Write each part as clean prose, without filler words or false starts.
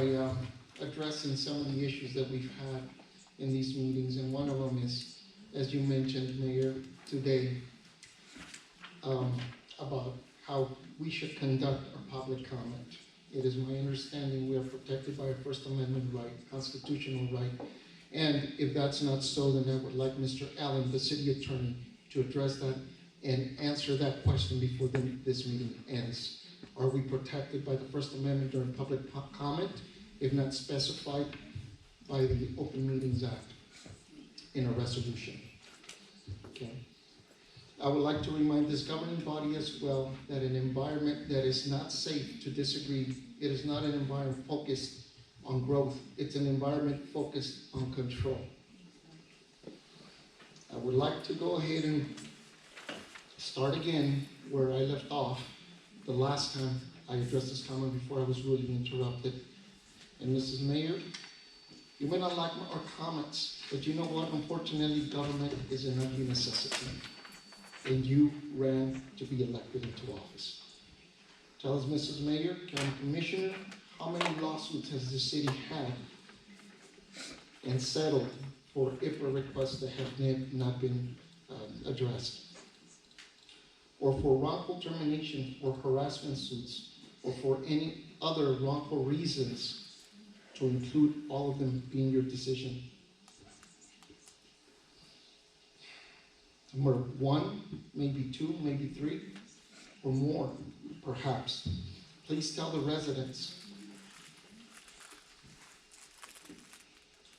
by addressing some of the issues that we've had in these meetings, and one of them is, as you mentioned, Mayor, today, about how we should conduct our public comment. It is my understanding we are protected by a First Amendment right, constitutional right, and if that's not so, then I would like Mr. Allen, the city attorney, to address that and answer that question before this meeting ends. Are we protected by the First Amendment during public comment, if not specified by the Open Meetings Act in a resolution? Okay. I would like to remind this governing body as well that an environment that is not safe to disagree, it is not an environment focused on growth, it's an environment focused on control. I would like to go ahead and start again where I left off the last time I addressed this comment before I was rudely interrupted. And Mrs. Mayor, you may not like our comments, but you know what? Unfortunately, government is an ugly necessity. And you ran to be elected into office. Tell us, Mrs. Mayor, County Commissioner, how many lawsuits has the city had and settled for IPRA requests that have not been addressed? Or for wrongful termination or harassment suits, or for any other wrongful reasons, to include all of them being your decision? Number one, maybe two, maybe three, or more, perhaps. Please tell the residents.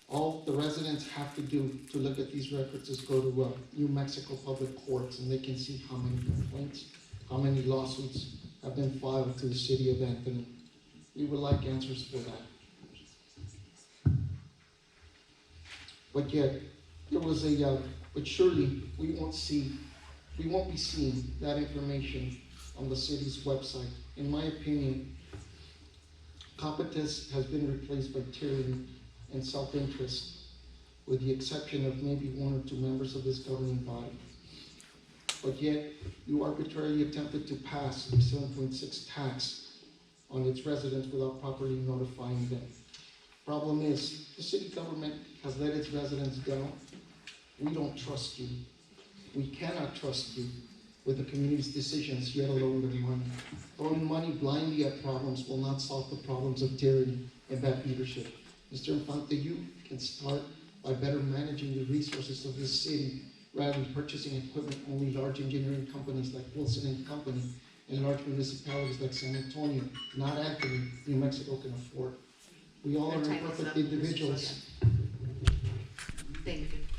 All the residents have to do to look at these records is go to New Mexico Public Courts, and they can see how many complaints, how many lawsuits have been filed to the city of Anthony. We would like answers for that. But yet, there was but surely we won't be seeing that information on the city's website. In my opinion, competence has been replaced by tyranny and self-interest, with the exception of maybe one or two members of this governing body. But yet, you arbitrarily attempted to pass a 7.6 tax on its residents without properly notifying them. Problem is, the city government has let its residents down. We don't trust you. We cannot trust you with the community's decisions, yet alone their money. Throwing money blindly at problems will not solve the problems of tyranny and bad leadership. Mr. Infante, you can start by better managing the resources of this city rather than purchasing equipment only large engineering companies like Wilson and Company and large municipalities like San Antonio, not Anthony, New Mexico can afford. We all are imperfect individuals. Thank you.